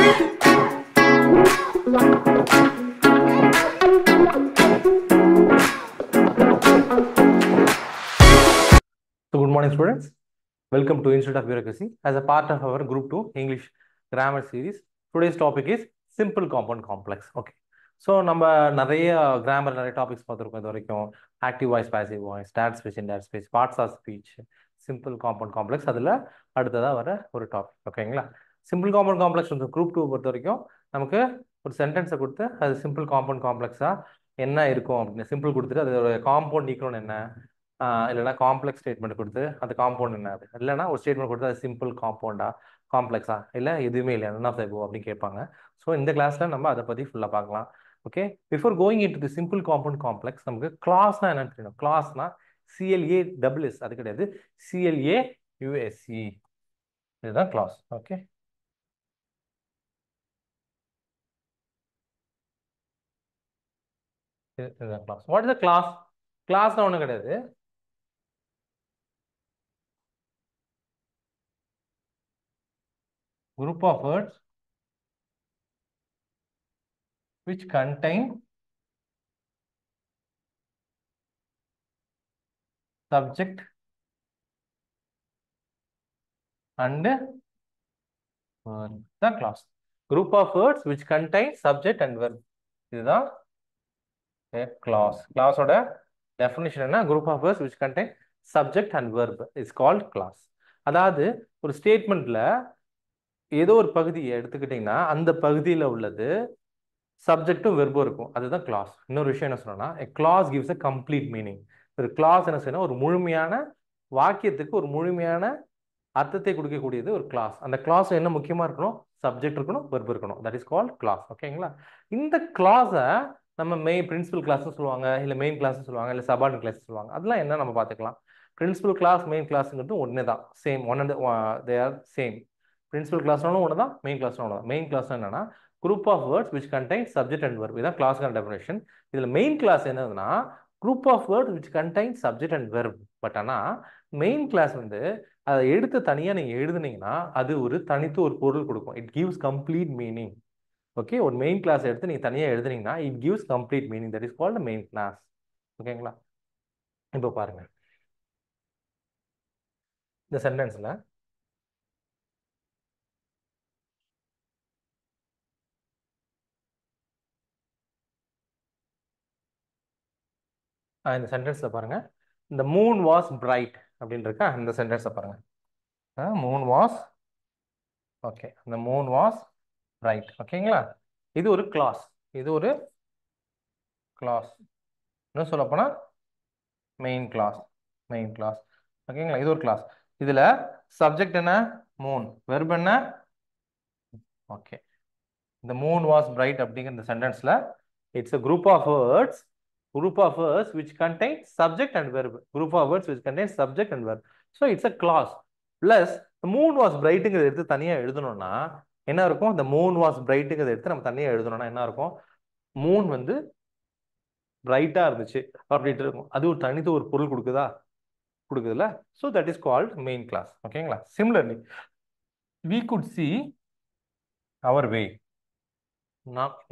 So good morning students, welcome to Institute of Bureaucracy as a part of our group 2 English grammar series. Today's topic is simple compound complex. Okay, so நம்ம நிறைய grammar நிறைய topics பார்த்துருக்கோம் இது வரைக்கும். Active voice, passive voice, start speech, இன்டாட் speech, parts of speech, simple compound complex. அதில் அடுத்ததாக வர ஒரு டாபிக். ஓகேங்களா? சிம்பிள் காம்பவுண்ட் காம்ப்ளெக்ஸ் வந்து குரூப் 2 பொறுத்த வரைக்கும் நமக்கு ஒரு சென்டென்ஸை கொடுத்து அது சிம்பிள் காம்பவுண்ட் காம்ப்ளெக்ஸாக என்ன இருக்கும் அப்படின்னு சிம்பிள் கொடுத்துட்டு அதோட காம்பவுண்ட் ஈக்குவல் என்ன, இல்லைனா காம்ப்ளெக்ஸ் ஸ்டேட்மெண்ட் கொடுத்து அது காம்பவுண்ட் என்ன, அப்படி இல்லைனா ஒரு ஸ்டேட்மெண்ட் கொடுத்து அது சிம்பிள் காம்பவுண்டா காம்ப்ளெக்ஸா இல்லை எதுவுமே இல்லை நன் ஆஃப் த அபோவ் அப்படின்னு கேட்பாங்க. ஸோ இந்த கிளாஸில் நம்ம அதை பற்றி ஃபுல்லாக பார்க்கலாம். Okay, before going in to the simple compound complex நமக்கு கிளாஸ்னா என்னன்னு தெரியணும். கிளாஸ்னா சிஎல்ஏ டபுள் எஸ், அது கிடையாது, சிஎல்ஏ யூஎஸ்சி, இதுதான் கிளாஸ். ஓகே, இதுதான் clause. What is the clause? கிளாஸ்னா ஒன்றும் கிடையாது, group of words which contain subject and verb. The class. Group of words which contain subject and verb. இதுதான் class. Class ஓட definition என்ன? Group of words which contain subject and verb is called class. அதாவது ஒரு ஸ்டேட்மெண்ட்ல ஏதோ ஒரு பகுதியை எடுத்துக்கிட்டீங்கன்னா அந்த பகுதியில் உள்ளது சப்ஜெக்டும் வெர்பும் இருக்கும், அதுதான் கிளாஸ். இன்னொரு விஷயம் என்ன சொன்னா, class gives a complete meaning. ஒரு கிளாஸ் என்ன செய்யணும், ஒரு முழுமையான வாக்கியத்துக்கு ஒரு முழுமையான அர்த்தத்தை கொடுக்கக்கூடியது ஒரு கிளாஸ். அந்த கிளாஸ் என்ன முக்கியமா இருக்கணும், சப்ஜெக்ட் இருக்கணும், வெர்பு இருக்கணும், தட் இஸ் கால்ட் கிளாஸ். ஓகேங்களா? இந்த கிளாஸை நம்ம பிரின்சிபல் கிளாஸ் சொல்லுவாங்க, இல்லை மெயின் கிளாஸ் சொல்லுவாங்க, இல்லை சபார்டினேட் கிளாஸ் சொல்லுவாங்க. அதெல்லாம் என்ன நம்ம பார்த்துக்கலாம். பிரின்சிபல் கிளாஸ் மெயின் கிளாஸ்ங்கிறது ஒன்று தான், same one and they are same. Principal கிளாஸ்னாலும் ஒன்று தான், மெயின் கிளாஸ்னாலும் ஒன்று தான். மெயின் கிளாஸ் என்னன்னா group of words which contain subject and verb. இதான் கிளாஸ்க்கான டெஃபினேஷன். இதுல மெயின் கிளாஸ் என்னதுன்னா group of words which contain subject and verb. But ஆனா மெயின் கிளாஸ் வந்து அதை எடுத்து தனியா நீங்க எழுதுனீங்கன்னா அது ஒரு தனித்து ஒரு பொருள் கொடுக்கும். It gives complete meaning. Okay, ஒரு மெயின் கிளாஸ் எடுத்து நீங்க தனியா எழுதுனீங்கன்னா it gives complete meaning, that is called main clause. ஓகேங்களா? இப்போ பாருங்க இந்த சென்டென்ஸ்ல இந்த சென்டென்ஸ்ல பாருங்க, இந்த மூன் வாஸ் பிரைட் அப்படின்னு இருக்கா, இந்த சென்டென்ஸை பாருங்க. மூன் வாஸ், ஓகே, இந்த மூன் வாஸ் பிரைட். ஓகேங்களா? இது ஒரு கிளாஸ், இது ஒரு கிளாஸ், இன்னும் சொல்ல போனா மெயின் கிளாஸ், மெயின் கிளாஸ். ஓகேங்களா? இது ஒரு கிளாஸ். இதுல சப்ஜெக்ட் என்ன, மூன், வெர்ப் என்ன, ஓகே. இந்த மூன் வாஸ் பிரைட் அப்படிங்கிற இந்த சென்டென்ஸ்ல it's a group of words which contain subject and verb. Group of words which contain subject and verb. So it's a clause. Plus the moon was brightங்கிறத எடுத்து தனியா எழுதணும்னா என்ன இருக்கும், the moon was brightங்கிறத எடுத்து நம்ம தனியா எழுதணும்னா என்ன இருக்கும், மூன் வந்து பிரைட்டா இருந்துச்சு அப்படின்ட்டு இருக்கும். அது ஒரு தனித்து ஒரு பொருள் கொடுக்குதுல்ல. so that is called main class. ஓகேங்களா? similarly we could see our way.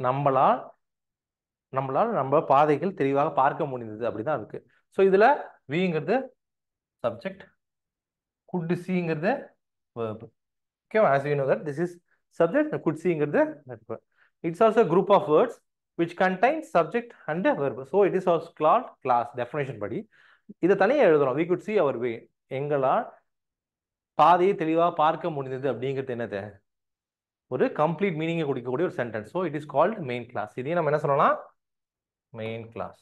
நம்மளால் நம்ம பாதைகள் தெளிவாக பார்க்க முடிந்தது, அப்படிதான் இருக்கு. ஸோ இதுல விங்கிறது சப்ஜெக்ட், குட் சீங்கிறது verb. Okay, as we know that this is subject, could சீங்கிறது verb. It's also a group of words which contains subject and a verb. So it is also called class. Definition படி இதை தனியாக எழுதுறோம். we could see our way, எங்களால் பாதையை தெளிவாக பார்க்க முடிந்தது அப்படிங்கிறது என்னது, ஒரு கம்ப்ளீட் மீனிங்கை கொடுக்கக்கூடிய ஒரு sentence. So it is called main class. இதையும் நம்ம என்ன சொல்லலாம், மெயின் கிளாஸ்.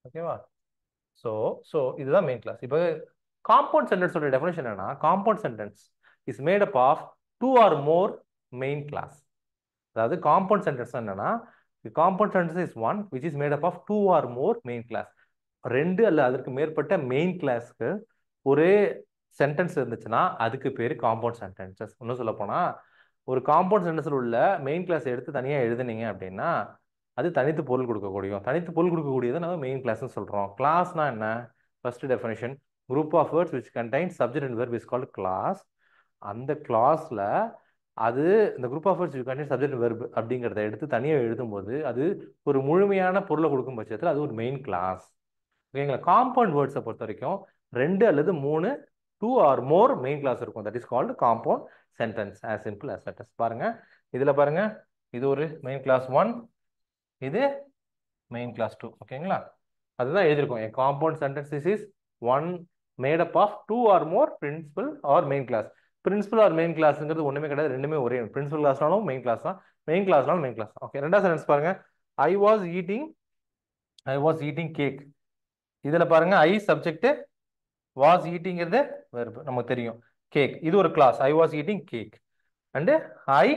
ஓகேவா? ஸோ இதுதான் மெயின் கிளாஸ். இப்போ காம்பவுண்ட் சென்டென்ஸோட டெஃபினேஷன் என்னன்னா, compound sentence is made up of 2 or more main class. அதாவது காம்பவுண்ட் சென்டென்ஸ் என்னன்னா, compound sentence is one which is made up of 2 or more main class. 2 அல்ல அதற்கு மேற்பட்ட மெயின் கிளாஸ்க்கு ஒரே சென்டென்ஸ் இருந்துச்சுன்னா அதுக்கு பேர் காம்பவுண்ட் சென்டென்சஸ். இன்னும் சொல்ல போனா ஒரு காம்பவுண்ட் சென்டென்ஸில் உள்ள மெயின் கிளாஸ் எடுத்து தனியாக எழுதுனீங்க அப்படின்னா அது தனித்து பொருள் கொடுக்கக்கூடியும். தனித்து பொருள் கொடுக்கக்கூடியதை நம்ம மெயின் கிளாஸ்னு சொல்றோம். கிளாஸ்னா என்ன? First definition, group of words which contain subject and verb is called class. அந்த கிளாஸ்ல அது இந்த group of words continue subject verb அப்படிங்கிறத எடுத்து தனியாக எழுதும்போது அது ஒரு முழுமையான பொருளை கொடுக்கும் பட்சத்தில் அது ஒரு மெயின் கிளாஸ். ஓகேங்களா? காம்பவுண்ட் வேர்ட்ஸை பொறுத்த வரைக்கும் 2 அல்லது 3 2 ஆர் மோர் மெயின் கிளாஸ் இருக்கும். That is called compound sentence. as simple as that is. பாருங்க இதுல பாருங்க, இது ஒரு மெயின் கிளாஸ் 1, இது மெயின் கிளாஸ் 2. ஓகேங்களா? அதுதான் எழுதியிருக்கோம். a compound sentence is one made up of 2 or more principal or main class. Principal or main கிளாஸ்ங்கிறது ஒண்ணுமே கிடையாது, ரெண்டுமே ஒரே. பிரின்சிபல் கிளாஸ்னாலும் மெயின் கிளாஸ் தான், மெயின் கிளாஸ்னாலும் மெயின் கிளாஸ். ஓகே, ரெண்டாவது சென்டென்ஸ் பாருங்க. I was eating cake. இதுல பாருங்க ஐ சப்ஜெக்ட், வாஸ் ஈட்டிங்கிறது வெர்ப், நமக்கு தெரியும். கேக் இது ஒரு clause. I was eating cake and I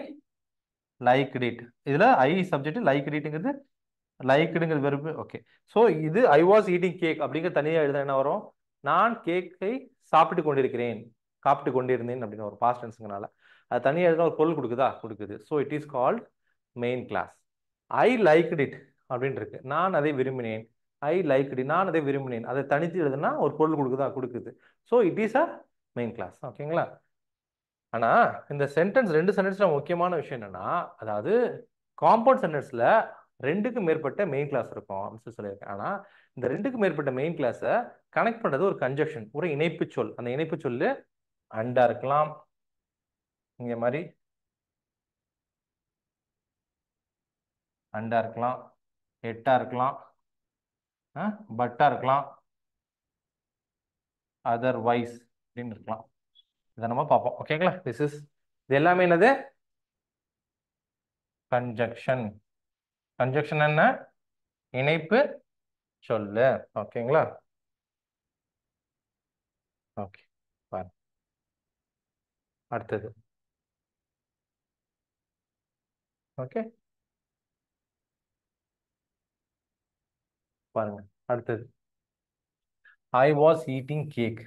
liked it. இதுல ஐ சப்ஜெக்ட், லைக்ட் இட்ங்கிறது லைக்டுங்கிறது வெர்ப். ஓகே, ஸோ இது ஐ வாஸ் ஈட்டிங் கேக் அப்படிங்கிற தனியாக எழுத என்ன வரும்? நான் கேக்கை சாப்பிட்டு கொண்டிருக்கிறேன், சாப்பிட்டு கொண்டிருந்தேன் அப்படின்னு ஒரு பாஸ்ட் டென்ஸ்ங்கனால அது தனியாக எழுதினா ஒரு பொருள் கொடுக்குதா? கொடுக்குது. So it is called main clause. I liked it அப்படின்னு இருக்கு, நான் அதை விரும்பினேன். ஐ லைக்ட் இட், நான் அதை விரும்பினேன். அதை தனித்து எழுதுனா ஒரு பொருள் கொடுக்குதா? கொடுக்குது. So it is a main clause. ஓகேங்களா? ஆனா இந்த சென்டென்ஸ், ரெண்டு சென்டென்ஸ்ல முக்கியமான விஷயம் என்னன்னா, அதாவது காம்பவுண்ட் சென்டென்ஸ்ல 2க்கு மேற்பட்ட மெயின் கிளாஸ் இருக்கும் அப்படின்னு சொல்லியிருக்கேன். ஆனா இந்த 2க்கு மேற்பட்ட மெயின் கிளாஸை கனெக்ட் பண்றது ஒரு கன்ஜக்ஷன், ஒரு இணைப்பு சொல். அந்த இணைப்பு சொல்லு அண்டா இருக்கலாம், இங்க மாதிரி அண்டா இருக்கலாம், எட்டா இருக்கலாம், பட்டா இருக்கலாம், அதர்வைஸ் அப்படின்னு இருக்கலாம். இதை நம்ம பார்ப்போம். ஓகேங்களா? இது எல்லாமே என்னது? கன்ஜக்ஷன். கன்ஜக்ஷன் என்ன? இணைப்பு சொல்லு. ஓகேங்களா? ஓகே, பாருங்க அடுத்தது. ஓகே, பாருங்க அடுத்தது. I was eating cake.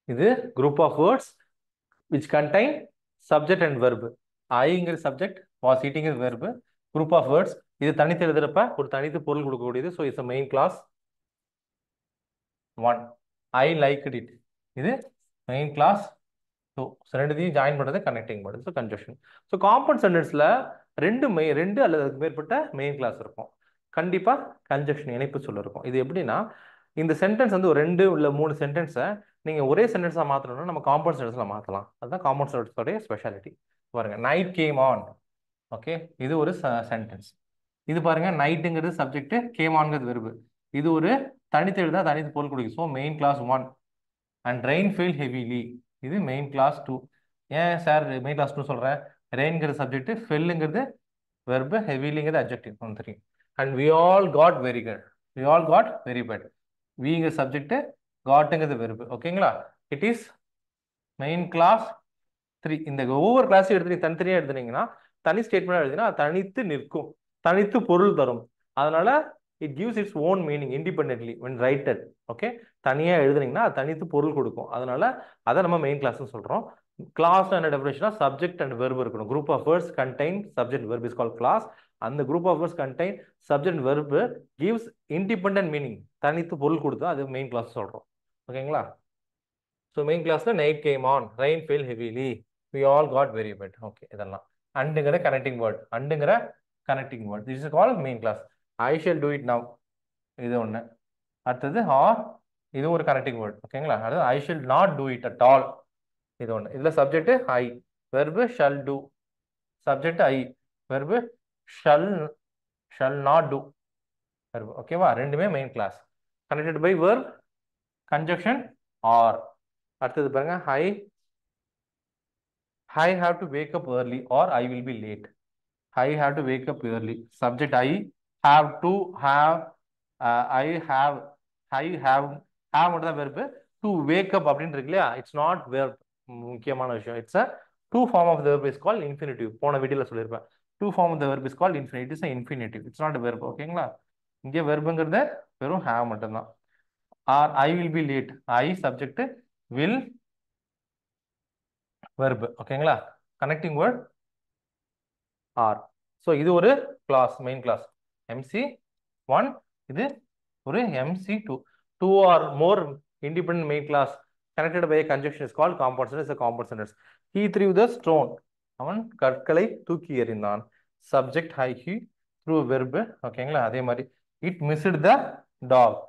இது group of words which contain subject and verb. ஐங்கிற subject, was eating is verb, group of words. இது தனித்து எழுதுறப்ப ஒரு தனித்து பொருள் கொடுக்கக்கூடியது. So it's main clause 1. I liked it, இது மெயின் கிளாஸ் 2. ரெண்டுத்தையும் ஜாயின் பண்றது connecting word. So conjunction. So compound சென்டென்ஸ்ல ரெண்டு அல்லது அதுக்கு மேற்பட்ட மெயின் கிளாஸ் இருக்கும். கண்டிப்பா கன்ஜக்ஷன், இணைப்பு சொல் இருக்கும். இது எப்படின்னா, இந்த சென்டென்ஸ் வந்து ஒரு 2 இல்ல 3 சென்டென்ஸை நீங்க ஒரே சென்டென்ஸா மாத்தணும்னா நம்ம காம்பவுண்ட் சென்டென்ஸ்ல மாத்தலாம். அதுதான் காம்பவுண்ட் சென்டென்ஸோட ஸ்பெஷாலிட்டி. பாருங்க, நைட் கேம் ஆன். ஓகே, இது ஒரு சென்டென்ஸ். இது பாருங்க, நைட்டுங்கிறது சப்ஜெக்ட், கேம் ஆன்ங்கிறது வெர்பு. இது ஒரு தனித்து எழுதா தனித்து பொருள் கொடுக்கும். So main clause 1. And rain fell heavily, இது மெயின் கிளாஸ் 2. ஏன் சார் மெயின் கிளாஸ் 2 சொல்றேன்? ரெயின்ங்கிறது சப்ஜெக்ட், ஃபெல்லுங்கிறது வெர்பு, ஹெவிலிங்கிறது அட்ஜெக்டிவ். தெரியும். And we all got very good, we all got very bad. விங்கிறது சப்ஜெக்ட், காட்டுங்கிறது வெர்பு. ஓகேங்களா? It is main clause 3. இந்த ஒவ்வொரு கிளாஸையும் எடுத்து தனித்தனியா எழுதுனீங்கன்னா, தனி ஸ்டேட்மெண்ட் எழுதினா தனித்து நிற்கும், தனித்து பொருள் தரும். அதனால it gives its own meaning independently when righted. Okay, தனியா எழுதுனீங்கன்னா அது தனித்து பொருள் கொடுக்கும். அதனால அதை நம்ம மெயின் கிளாஸ்னு சொல்றோம். கிளாஸ் என்ன டெஃபினேஷனா? சப்ஜெக்ட் அண்ட் வெர்ப் இருக்கணும். Group of words contain subject verb is called class. அந்த group of words contain subject verb gives independent meaning, தனித்து பொருள் கொடுத்தா அது மெயின் கிளாஸ் சொல்றோம். ஓகேங்களா? ஸோ மெயின் கிளாஸ்ல night came on, rain fell heavily, we all got very bad. Okay, இதெல்லாம் அண்டுங்கிற கனெக்டிங் வேர்ட், அண்டுங்கிற connecting word. This is called main clause. I shall do it now, இது ஒன்று. அடுத்தது ஆர், இது ஒரு கனெக்டிங் வேர்ட். ஓகேங்களா? அடுத்தது I shall not do it at all, இது ஒன்று. இதில் subject I, verb shall do, subject I, verb shall shall not do verb. ஓகேவா? ரெண்டுமே main clause. Connected by verb, conjunction or. அடுத்தது பாருங்க, I have to wake up early or I will be late. I have to wake up early. Subject I have to have, I have மட்டும் தான் verb. To wake up அப்படின்னு இருக்கு இல்லையா? It's not verb. முக்கியமான விஷயம். It's a two form of the verb is called infinitive. போன வீடியோல சொல்லியிருப்பேன். Two form of the verb is called infinitive. It's an infinitive. It's not a verb. ஓகேங்களா? இங்கே வெர்புங்கிறது வெறும் have மட்டும்தான். Or I will be late. I subject, will verb. ஓகேங்களா? Connecting word are. So இது ஒரு கிளாஸ், மெயின் கிளாஸ் MC1. இது ஒரு MC2. 2 or more independent main class connected by a conjunction is called compound sentence. A compound sentence. He threw the stone. அவன் கற்களை தூக்கி எறிந்தான். Subject he he threw verb. ஓகேங்களா? அதே மாதிரி it missed the dog.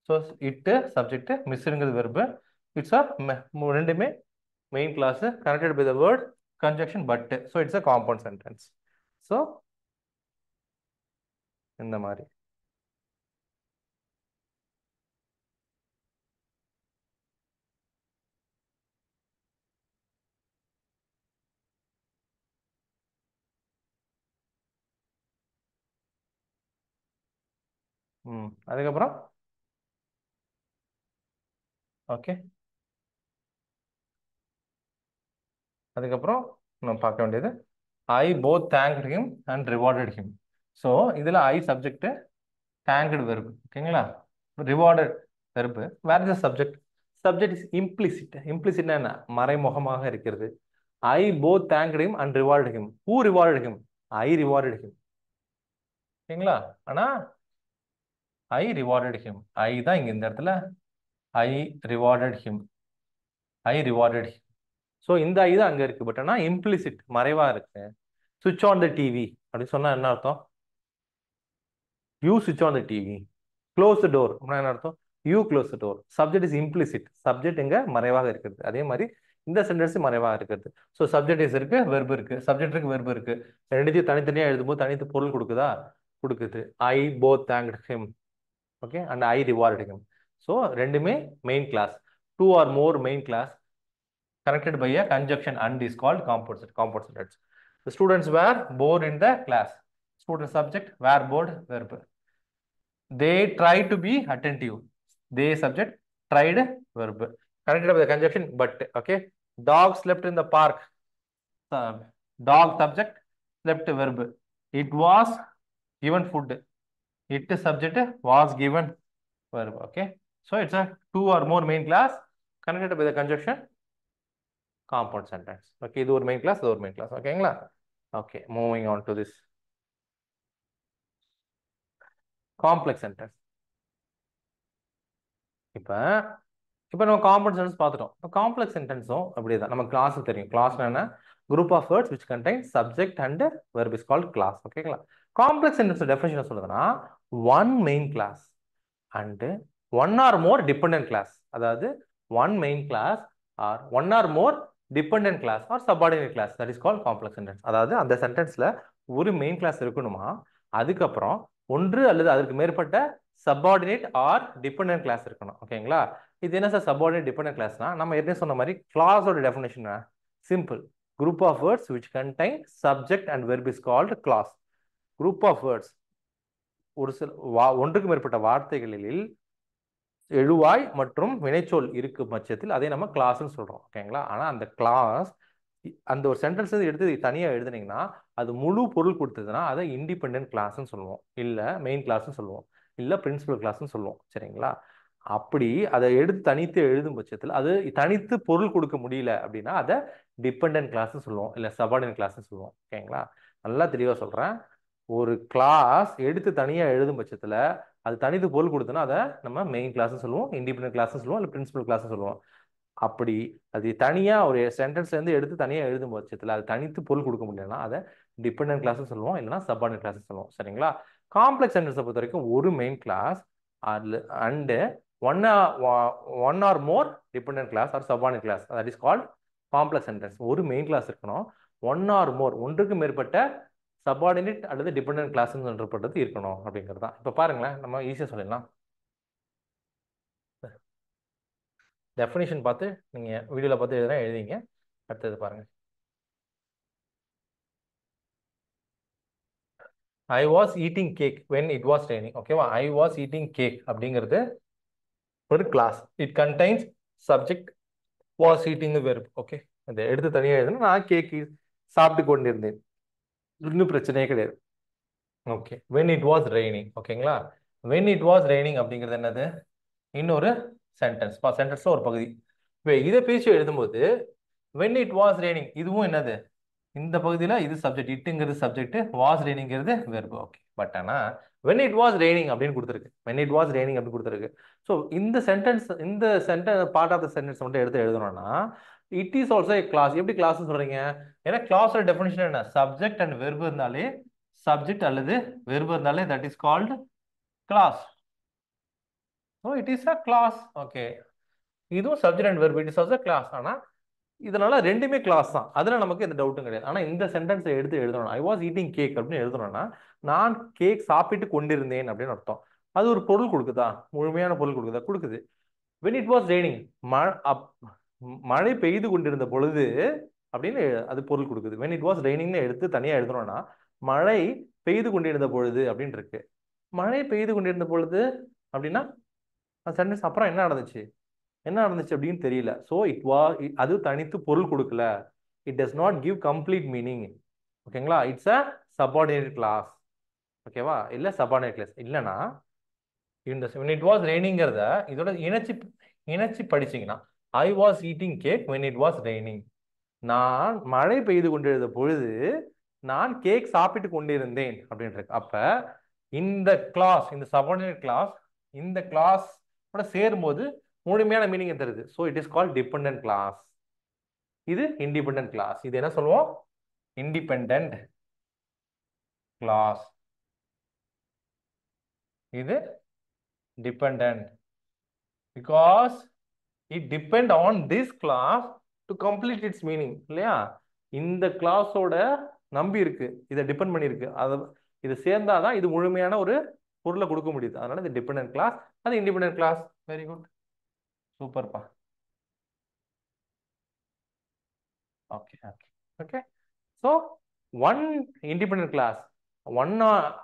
So it subject, மிஸ்டுங்கிறது verb. It's a ரெண்டுமே main clause connected by the word conjunction but. So it's a compound sentence. So இந்த மாதிரி. அதுக்கப்புறம் ஓகே, அதுக்கப்புறம் நம்ம பார்க்க வேண்டியது I both thanked him and rewarded him. So இதில் ஐ சப்ஜெக்ட், தேங்க்டு வெர்பு. ஓகேங்களா? Rewarded verb. Where is the subject? Subject is implicit. இம்ப்ளிசிட்னா என்ன? மறைமுகமாக இருக்கிறது. I both thanked him and rewarded him. Who rewarded him? I rewarded him. ஓகேங்களா? ஆனா ஐ rewarded him, ஐ தான் இங்க இந்த இடத்துல ஐ rewarded him, I rewarded him. So இந்த ஐ தான் அங்க இருக்கு. பட் ஆனா இம்ப்ளிசிட், மறைவா இருக்கு. சுவிட்ச் ஆன் த டிவி அப்படின்னு சொன்னா என்ன அர்த்தம்? யூ சுவிட்ச் on the TV. Close the door அப்படின்னா என்ன அர்த்தம்? You close the door. Subject is implicit. Subject எங்க? மறைவாக இருக்கிறது. அதே மாதிரி இந்த சென்டென்ஸ் மறைவாக இருக்கிறது. ஸோ சப்ஜெக்ட் இஸ் இருக்கு, வெர்பு இருக்கு. சப்ஜெக்ட் இருக்கு, வெர்பு இருக்கு. ரெண்டுத்தையும் தனித்தனியா எழுதும்போது தனித்து பொருள் கொடுக்குதா? கொடுக்குது. I both thanked him, okay, and I rewarded him. So ரெண்டுமே main clause. Two or more main clause connected by a conjunction and is called compound sentence. The students were bored in the class. Student subject, were bored verb. They tried to be attentive. They subject, tried verb. Connected by the conjunction but. Okay. Dog slept in the park. Dog subject, slept verb. It was given food. It subject, was given verb. Okay. So it's a two or more main class connected by the conjunction compound sentence. Okay, இது ஒரு main class, இது ஒரு main class. ஓகேங்களா? Okay, moving on to this complex sentence. இப்ப இப்ப நம்ம compound sentence பார்த்துட்டோம். இப்போ காம்ப்ளெக்ஸ் சென்டென்ஸும் அப்படிதான். நம்ம கிளாஸ் தெரியும். கிளாஸ் என்ன? Group of words which contain subject and verb is called class. ஓகேங்களா? காம்ப்ளெக்ஸ் சென்டென்ஸ் டெஃபினிஷன் சொல்லுதுன்னா one main class and one or more dependent clause. அதாவது one main clause or one or more dependent class or subordinate class. That is called complex sentence. அதாவது அந்த சென்டென்ஸ்ல ஒரு main class இருக்கணுமா, அதுக்கப்புறம் ஒன்று அல்லது அதற்கு மேற்பட்ட சப்பார்டினேட் ஆர் டிபெண்டன்ட் கிளாஸ் இருக்கணும். ஓகேங்களா? இது என்ன சார் சப்பார்டினேட் டிபெண்டன்ட் கிளாஸ்னா? நம்ம ஏற்கனவே சொன்ன மாதிரி கிளாஸோட definition simple. Group of words which contain subject and verb is called class. Group of words ஒரு சில ஒன்றுக்கு மேற்பட்ட வார்த்தைகளில் எழுவாய் மற்றும் வினைச்சொல் இருக்கும் பட்சத்தில் அதை நம்ம கிளாஸ்ன்னு சொல்றோம். ஓகேங்களா? ஆனா அந்த கிளாஸ் அந்த ஒரு சென்டென்ஸ் எடுத்து தனியாக எழுதுனீங்கன்னா அது முழு பொருள் கொடுத்ததுன்னா அதை இண்டிபெண்டன்ட் கிளாஸ்ன்னு சொல்லுவோம், இல்லை மெயின் கிளாஸ்ன்னு சொல்லுவோம், இல்லை பிரின்சிபல் கிளாஸ்ன்னு சொல்லுவோம். சரிங்களா? அப்படி அதை எடுத்து தனித்து எழுதும் பட்சத்தில் அது தனித்து பொருள் கொடுக்க முடியல அப்படின்னா அதை டிபெண்டன்ட் கிளாஸ்ன்னு சொல்லுவோம், இல்லை சபார்டினேட் கிளாஸ்ன்னு சொல்லுவோம். ஓகேங்களா? நல்லா தெளிவாக சொல்றேன். ஒரு கிளாஸ் எடுத்து தனியாக எழுதும் பட்சத்தில் அது தனித்து பொருள் கொடுத்தோன்னா அதை நம்ம மெயின் கிளாஸ் சொல்லுவோம், இண்டிபெண்டன்ட் கிளாஸ் சொல்லுவோம், இல்லை பிரின்சிபல் கிளாஸ் சொல்லுவோம். அப்படி அது தனியா ஒரு சென்டென்ஸ்ல இருந்து எடுத்து தனியா எழுதும் பட்சத்தில் அது தனித்து பொருள் கொடுக்க முடியலன்னா அதை டிபெண்டன்ட் கிளாஸ் சொல்லுவோம், இல்லைன்னா சப்பார்டினேட் கிளாஸ் சொல்லுவோம். சரிங்களா? காம்ப்ளெக்ஸ் சென்டென்ஸை பொறுத்த வரைக்கும் ஒரு main class and one or more dependent class or subordinate class. That is called complex sentence. ஒரு மெயின் கிளாஸ் இருக்கணும், ஒன் ஆர் மோர் ஒன்றுக்கு மேற்பட்ட சப்பார்டினேட் அல்லது டிபெண்டன்ட் கிளாஸ் சொல்லப்பட்டது இருக்கணும் அப்படிங்கிறது தான். இப்போ பாருங்களேன், நம்ம ஈஸியாக சொல்லிடலாம். டெஃபினிஷன் பார்த்து நீங்க வீடியோல பார்த்து எழுதுனா எழுதிங்க. அடுத்தது பாருங்க. I was eating cake when it was raining. ஓகேவா? ஐ வாஸ் ஈட்டிங் கேக் அப்படிங்கிறது ஒரு class. It contains subject, was eating verb. Okay, அதை எடுத்து தனியாக எழுதுனா நான் கேக் சாப்பிட்டு கொண்டிருந்தேன், இன்னும் பிரச்சனையே கிடையாது. Okay, when it was raining. ஓகேங்களா? வென் இட் வாஸ் ரெய்னிங் அப்படிங்கிறது என்னது? இன்னொரு சென்டென்ஸ். சென்டென்ஸ்ல ஒரு பகுதி. இப்போ இதை பேசி எழுதும்போது when it was raining இதுவும் என்னது? இந்த பகுதியில் இது சப்ஜெக்ட், இட்டுங்கிறது சப்ஜெக்ட், வாஸ் ரெய்னிங்கிறது வெர்பு. ஓகே, பட் ஆனால் when it was raining அப்படின்னு கொடுத்துருக்கு, when it was raining அப்படின்னு கொடுத்துருக்கு. ஸோ இந்த சென்டென்ஸ், இந்த sentence part of the sentence மட்டும் எடுத்து எழுதணும்னா it is also a clause. எப்படி கிளாஸ் சொல்றீங்க? ஏன்னா கிளாஸோட டெஃபினிஷன் என்ன? சப்ஜெக்ட் அண்ட் வெர்பு இருந்தாலே, சப்ஜெக்ட் அல்லது வெர்பு இருந்தாலே that is called clause. So it is a clause. Okay, இதுவும் subject and verb, it is also clause. ஆனா இதனால ரெண்டுமே கிளாஸ் தான், அதுல நமக்கு எந்த டவுட்டும் கிடையாது. ஆனா இந்த சென்டென்ஸை எடுத்து எழுதணும், ஐ வாஸ் ஈட்டிங் கேக் அப்படின்னு எழுதணும்னா, நான் கேக் சாப்பிட்டு கொண்டிருந்தேன் அப்படின்னு அர்த்தம். அது ஒரு பொருள் கொடுக்குதா? முழுமையான பொருள் கொடுக்குதா? கொடுக்குது. when it was raining, மழை பெய்து கொண்டிருந்த பொழுது அப்படின்னு அது பொருள் கொடுக்குது. when it was rainingனு எடுத்து தனியா எழுதணும்னா, மழை பெய்து கொண்டிருந்த பொழுது அப்படின்னு இருக்கு. மழை பெய்து கொண்டிருந்த பொழுது அப்படின்னா சென்டென்ஸ் அப்புறம் என்ன நடந்துச்சு, என்ன நடந்துச்சு அப்படின்னு தெரியல. ஸோ இட் வாஸ், அது தனித்து பொருள் கொடுக்கல. It does not give complete meaning. ஓகேங்களா? It's a subordinate clause. ஓகேவா? இல்ல சபார்டினேட் கிளாஸ் இல்லைன்னா இந்த when it was raining-ங்கிறத இதோட இணைச்சி இணைச்சி படிச்சீங்கன்னா, ஐ was eating cake when it was raining. நான் மழை பெய்து கொண்டிருந்த பொழுது நான் கேக் சாப்பிட்டு கொண்டிருந்தேன் அப்படின்னு இருக்கு. அப்ப இந்த கிளாஸ், இந்த சபார்டினேட் கிளாஸ் இந்த கிளாஸ் சேரும்போது முழுமையான மீனிங் தருது. So it is called dependent class. இது இண்டிபெண்டன்ட் கிளாஸ். இது என்ன சொல்லுவோம்? Independent clause. இது dependent because it depend on this clause to complete its meaning. இல்லையா? இந்த கிளாஸோட நம்பி இருக்கு, இதை டிபெண்ட் பண்ணியிருக்கு. அதை இது சேர்ந்தாதான் இது முழுமையான ஒரு பொருளை கொடுக்க முடியுது. அதனால இது டிபெண்டன்ட் கிளாஸ், அது இண்டிபெண்டன்ட் கிளாஸ். வெரி குட், சூப்பர்ப்பா. Okay okay okay. So one independent class, one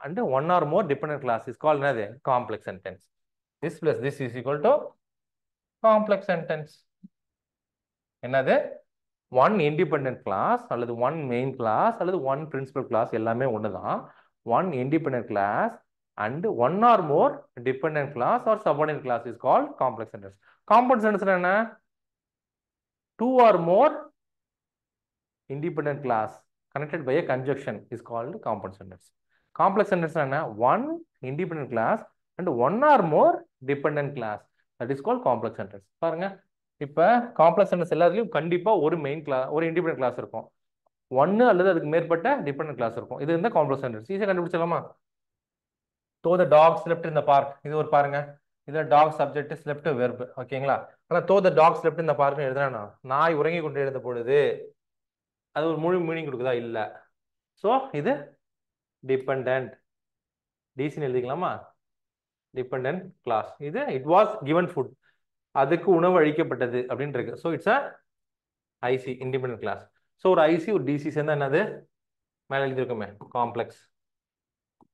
and one or more dependent class is called another complex sentence. This plus this is equal to complex sentence. என்னது? One independent class அல்லது one main class அல்லது one principal class எல்லாமே ஒண்ணுதான். One independent class and one or more dependent class or subordinate class is called complex sentence. Complex sentence என்ன? Two or more independent class connected by a conjunction is called complex sentence. Complex sentence என்ன? one independent class and one or more dependent class, that is called complex sentence. பாருங்க, இப்ப complex sentence எல்லாத்துலயும் கண்டிப்பா ஒரு main class, ஒரு independent class இருக்கும், ஒன்னு அல்லது அதுக்கு மேற்பட்ட டிபெண்டன்ட் கிளாஸ் இருக்கும். இது இந்த காம்ப்ளெக்ஸ் சென்டென்ஸ். ஈஸியா கண்டுபிடிச்சலாமா? Though the dog slept in the park, இது ஒரு பாருங்க, இதுல டாக் சப்ஜெக்ட், ஸ்லெப்ட் வெர்ப். ஓகேங்களா? ஆனா though the dog slept in the park எழுதுனா, நாய் உறங்கி கொண்டு எழுந்த பொழுது, அது ஒரு முழு மீனிங் கொடுக்குதா? இல்ல. ஸோ இது டிபெண்டன்ட், டிசின்னு எழுதிக்கலாமா? Dependent class. இது இட் வாஸ் கிவன் ஃபுட், அதுக்கு உணவு அளிக்கப்பட்டது அப்படின்னு இருக்கு. So it's a IC, independent clause. So ஒரு ஐசி ஒரு டிசி சேர்ந்தா என்னது? மேலே எழுதியிருக்கோமே, complex.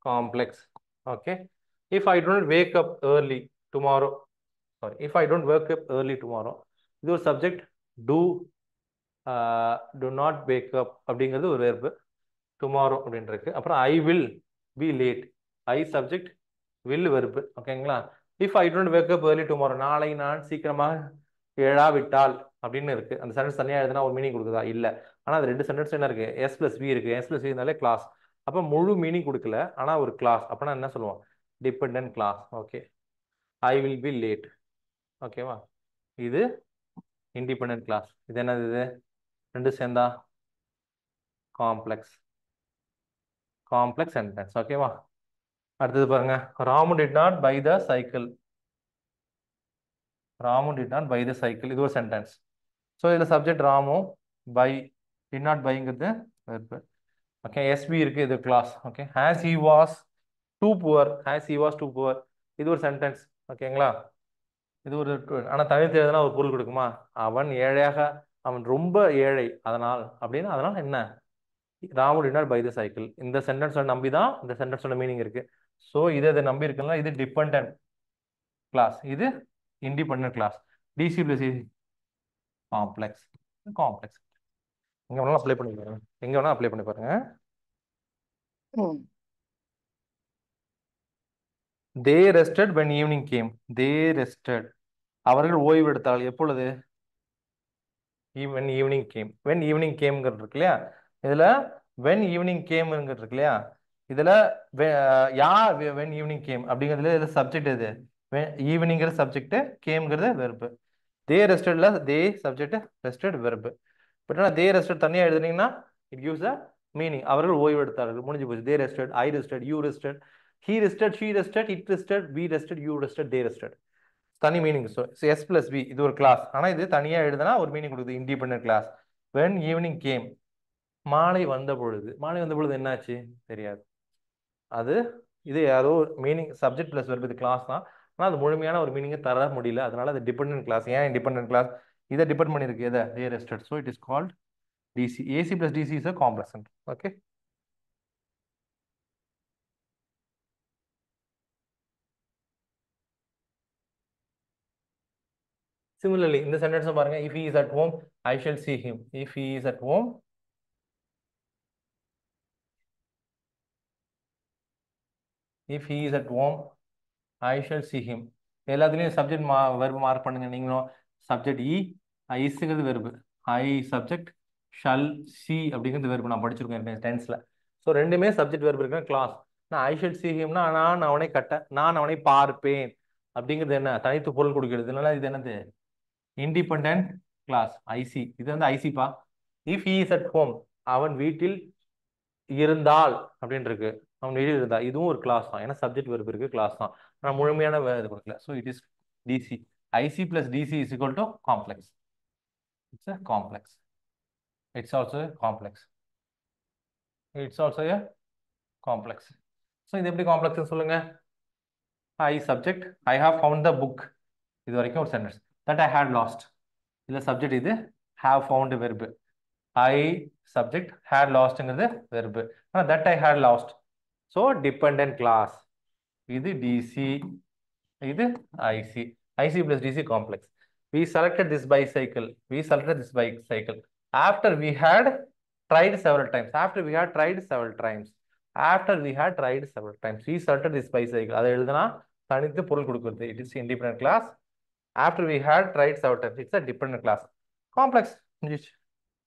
Complex. Okay. If I don't wake up early tomorrow, sorry, if I don't wake up early tomorrow, இது ஒரு subject. Do to not wake up அப்படிங்கிறது ஒரு வெர்பு. டுமாரோ அப்படின்னு இருக்கு. அப்புறம் I will B late, I subject, will verb. ஓகேங்களா? If I don't wake up early tomorrow, நாளை நான் சீக்கிரமாக எழாவிட்டால் அப்படின்னு இருக்கு. அந்த சென்டென்ஸ் தனியா எழுதுனா ஒரு மீனிங் கொடுக்குதா? இல்ல. ஆனா அது ரெண்டு சென்டென்ஸ் என்ன இருக்கு? எஸ் பிளஸ் வி இருக்கு. எஸ் பிளஸ் வி இருந்தாலே கிளாஸ். அப்ப முழு மீனிங் கொடுக்கல, ஆனா ஒரு கிளாஸ். அப்பனா என்ன சொல்லுவோம்? Dependent class. Okay. I will B late. ஓகேவா? இது இண்டிபெண்டன்ட் கிளாஸ். இது என்னது? இது ரெண்டு சேர்ந்தா காம்ப்ளெக்ஸ், காம்ப்ளெக்ஸ் சென்டென்ஸ். ஓகேவா? அடுத்தது பாருங்க, Ramu did not buy the cycle. Ramu did not buy the cycle, இது ஒரு சென்டென்ஸ். ஸோ இதுல subject Ramu, buy, did not பைங்கிறது வெர்பு. ஓகே. எஸ்பி இருக்கு, இது clause. Okay. As he was too poor, as he was too poor, இது ஒரு sentence. ஓகேங்களா? இது ஒரு, ஆனா தனித்து எழுதுனா ஒரு பொருள் கொடுக்குமா? அவன் ஏழையாக, அவன் ரொம்ப ஏழை அதனால் அப்படின்னு. அதனால என்ன? Ramu did not buy the cycle. இந்த சென்டென்ஸோட நம்பி தான் இந்த சென்டென்ஸோட மீனிங் இருக்கு. ஸோ இதை நம்பி இருக்குல்ல, இது டிபெண்டன்ட் கிளாஸ், இது independent class. DC plus complex. Complex எங்க வேணாலும் அப்ளை பண்ணி பாருங்க, எங்க வேணாலும் அப்ளை பண்ணி பாருங்க. They rested when evening came. They rested, அவர்கள் ஓய்வு எடுத்தால் எப்பொழுது? when evening came. when evening கேம்ங்கிறது இருக்கு இல்லையா? இதுல when ஈவினிங் கேம்ங்கிறது இருக்கு இல்லையா? இதுல யார் when ஈவினிங் கேம் அப்படிங்கிறதுல இதுல சப்ஜெக்ட் எது? ஈவினிங்கிற சப்ஜெக்ட், கேம்ங்கிறது வெர்பு. தே ரெஸ்டட்ல they subject rested verb. But ஆனால் தே ரெஸ்டட் தனியாக எழுதுனீங்கன்னா இட் கிவ்ஸ் அ மீனிங். அவர்கள் ஓய்வு எடுத்தார்கள், முடிஞ்சு போச்சு. They rested, I rested, you rested, he rested, she rested, it rested, we rested, you rested, they rested. தனி மீனிங். ஸோ எஸ் பிளஸ் வி இது ஒரு கிளாஸ். ஆனால் இது தனியாக எழுதுனா ஒரு மீனிங் கொடுக்குது, independent class. When evening game, மாலை வந்த பொழுது. மாலை வந்த பொழுது என்னாச்சு தெரியாது. அது இது யாரோ மீனிங் சப்ஜெக்ட் பிளஸ் வெர்பு, இது கிளாஸ் தான். ஆனால் அது முழுமையான ஒரு மீனிங்கை தர முடியல, அதனால அது டிபெண்டன்ட் கிளாஸ். ஏன் இண்டிபெண்டன்ட் கிளாஸ்? இதை டிபெண்ட் பண்ணிருக்கு எதை? They rested. So it is called DC. AC plus DC is a complex sentence. Okay. Similarly, இந்த சென்டென்ஸ் பாருங்க. if he is at home, I shall see him. If he is at home, if he is at home, I shall see him. எல்லாத்துலயும் subject verb மார்க் பண்ணுங்க நீங்களும். Subject இஸ்ங்கிறது verb, I subject, shall see அப்படிங்கிறது verb. நான் படிச்சிருக்கேன் டென்ஸ்ல. So ரெண்டுமே சப்ஜெக்ட் வெர்பு இருக்கிற கிளாஸ். நான் ஐ ஷல் சி ஹிம்னா நான் அவனை நான் அவனை பார்ப்பேன் அப்படிங்கிறது என்ன? தனித்து பொருள் கொடுக்கிறது. இதனால இது என்னது? Independent clause. ஐசி. இது வந்து ஐசிப்பா. If he is at home, அவன் வீட்டில் இருந்தால் அப்படின்னு இருக்கு. அவன் வீட்டில் இருந்தா, இதுவும் ஒரு கிளாஸ் தான். ஏன்னா சப்ஜெக்ட் வெர்பு இருக்கு, கிளாஸ் தான். ஆனால் முழுமையான இது கொடுக்கல. So it is DC. IC plus DC is equal to complex. It's a complex. It's also complex. It's also a complex. So இது எப்படி காம்ப்ளெக்ஸ் சொல்லுங்க? I subject, I have found the book. இது வரைக்கும் ஒரு sentence. That I had lost. இல்லை subject, இது have found verb. I subject, had லாஸ்ட்ங்கிறது verb. ஆனால் that I had lost. So dependent class. இது டிசி, இது IC. IC plus DC complex. We selected this bicycle. We selected this bicycle after we had tried several times. After we had tried several times. After we had tried several times. We selected this bicycle. அதை எழுதுனா தனித்து பொருள் கொடுக்கிறது. It is independent class. After we had tried several times. It's a dependent class. Complex.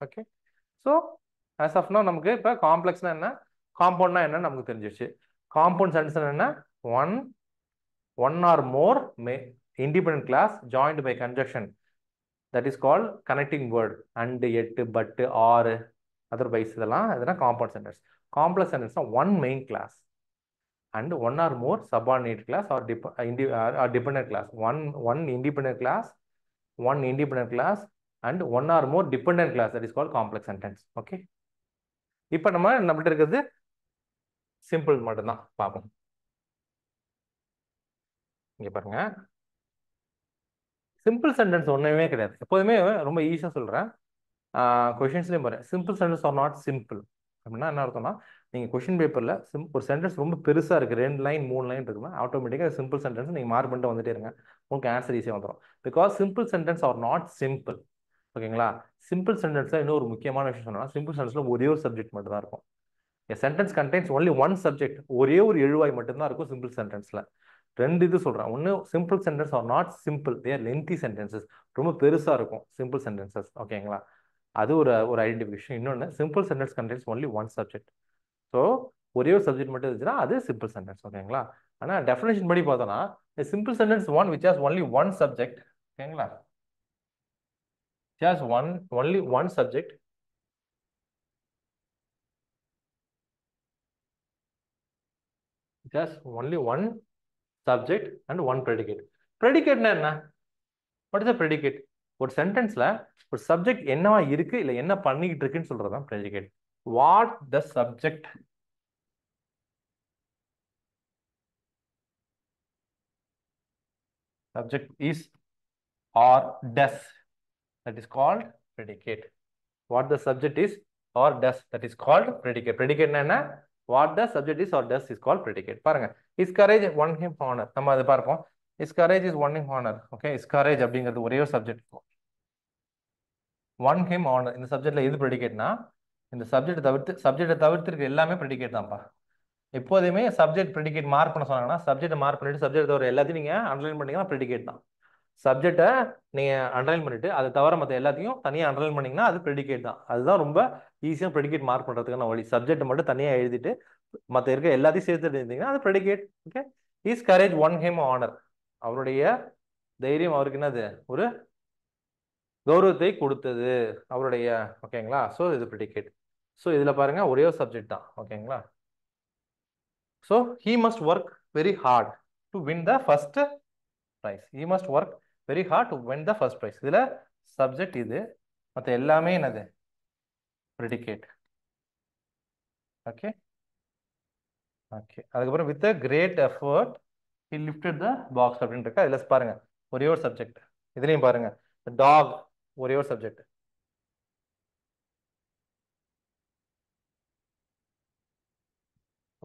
Okay. So as of now நமக்கு இப்போ காம்ப்ளெக்ஸ்னா என்ன, காம்பவுண்ட்னா என்ன நமக்கு தெரிஞ்சிருச்சு. காம்பவுண்ட் சென்டென்ஸ் என்ன? one or more independent class joined by conjunction. That is called connecting word. And, yet, but, or, otherwise இதெல்லாம் இதெல்லாம் compound sentence. Complex sentence one main class and one or more subordinate class or dependent class. One independent class, one independent class and one or more dependent class. That is called complex sentence. Okay. இப்போ நம்மகிட்ட இருக்கிறது simple மட்டும்தான் பார்ப்போம். இங்க பாருங்க, simple sentence ஒன்றுமே கிடையாது. எப்போதுமே ரொம்ப ஈஸியாக சொல்கிறேன். கொஷின்ஸ்லேயும் பாருங்க, simple sentence are not simple அப்படின்னா என்ன அர்த்தம்னா, நீங்கள் கொஷின் பேப்பரில் ஒரு சென்டென்ஸ் ரொம்ப பெருசாக இருக்குது, 2 லைன் 3 லைன் இருக்குன்னா ஆட்டோமேட்டிக்காக சிம்பிள் சென்டென்ஸ் நீங்கள் மார்க் பண்ணிட்டு வந்துட்டே இருங்க, உங்களுக்கு ஆன்சர் ஈஸியாக வந்துடும். Because simple sentence are not simple. ஓகேங்களா? சிம்பிள் சென்டென்ஸில் இன்னும் ஒரு முக்கியமான விஷயம் சொன்னால், சிம்பிள் சென்டென்ஸில் ஒரே ஒரு சப்ஜெக்ட் மட்டும் தான் இருக்கும். Sentence contains only one subject. ஒரே ஒரு எழுவாய் மட்டும்தான் இருக்கும் சிம்பிள் சென்டென்ஸில். ரெண்டு இது சொல்கிறேன். ஒன்று simple sentence are not simple, there lengthy sentences. ரொம்ப பெருசாக இருக்கும் சிம்பிள் சென்டென்சஸ். ஓகேங்களா? அது ஒரு ஐடென்டிஃபிகேஷன். இன்னொன்று, simple sentence contains only one subject. So ஒரே ஒரு சப்ஜெக்ட் மட்டும் இருந்துச்சுன்னா அது சிம்பிள் சென்டென்ஸ். ஓகேங்களா? ஆனால் டெஃபினேஷன் படி பார்த்தோன்னா simple sentence one which has only one subject. ஓகேங்களா? Has only one subject. It has only one subject and one predicate. Predicate என்ன? What is the predicate? ஒரு சென்டென்ஸ்ல ஒரு சப்ஜெக்ட் என்னவா இருக்கு இல்ல என்ன பண்ணிக்கிட்டு இருக்குன்னு சொல்றதுதான் predicate. What the subject is or does, that is called predicate. What the subject is or does, that is called predicate. Predicate என்ன? What the subject is or does is called predicate. பாருங்க, his courage won him honor. நம்ம அதை பார்ப்போம். His courage is won him honor. Okay, his courage அப்படிங்கிறது ஒரே ஒரு subject. won him honor இந்த சப்ஜெக்ட்ல எது ப்ரெடிகேட்னா, இந்த சப்ஜெக்டை தவிர்த்து இருக்க எல்லாமே ப்ரெடிகேட் தான்ப்பா. எப்போதுமே சப்ஜெக்ட் ப்ரெடிகேட் மார்க் பண்ண சொன்னாங்கன்னா, சப்ஜெக்ட் மார்க் பண்ணிட்டு சப்ஜெக்ட் தவிர எல்லாத்தையும் நீங்க அண்டர்லைன் பண்ணீங்கன்னா ப்ரெடிகேட் தான். சப்ஜெக்டை நீங்க அண்டர்லைன் பண்ணிட்டு அதை தவிர மற்ற எல்லாத்தையும் தனியாக அண்டர்லைன் பண்ணீங்கன்னா அது ப்ரெடிகேட் தான். அதுதான் ரொம்ப ஈஸியாக ப்ரெடிகேட் மார்க் பண்ணுறதுக்கான வழி. சப்ஜெக்ட் மட்டும் தனியாக எழுதிட்டு மற்ற இருக்க எல்லாத்தையும் சேர்த்து எழுதிங்கன்னா அது predicate. Okay. His courage one him honour. அவருடைய தைரியம் அவருக்கு என்னது? ஒரு கௌரவத்தை கொடுத்தது அவருடைய. ஓகேங்களா? ஸோ இது ப்ரெடிகேட். ஸோ இதில் பாருங்க ஒரே ஒரு சப்ஜெக்ட் தான். ஓகேங்களா? So he must work very hard to win the first prize. He must work very hard to win the first prize. இதில் சப்ஜெக்ட் இது, மற்ற எல்லாமே என்னது? ப்ரெடிகேட். Okay okay. அதுக்கப்புறம் with great effort he lifted the box அப்படின்னு இருக்கா. இதில் பாருங்க ஒரே ஒரு சப்ஜெக்ட். இதுலையும் பாருங்க டாக் ஒரே ஒரு சப்ஜெக்ட்.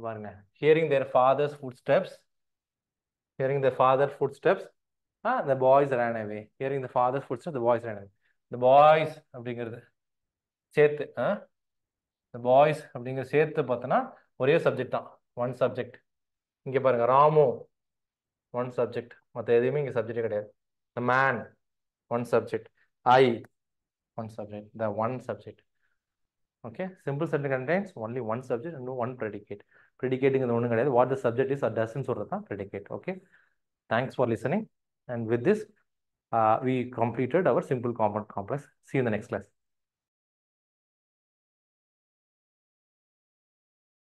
பாருங்க hearing their father's footsteps. Hearing the father footsteps, the boys ran away. Hearing the father's footsteps, the boys ran away. The boys அப்படிங்கிறது சேர்த்து the boys அப்படிங்கிற சேர்த்து பார்த்தோன்னா ஒரே சப்ஜெக்ட் தான். One subject. இங்கே பாருங்க ராமு ஒன் சப்ஜெக்ட். மற்ற எதுவுமே இங்கே சப்ஜெக்டே கிடையாது. The man one subject. I one subject. The one subject. Okay, simple sentence contains only one subject and one predicate. Predicating ஒன்றும் கிடையாது. What the subject is or doesn't சொல்றது தான் predicate. Okay, thanks for listening. And with this, we completed our simple compound complex. See you in the next class.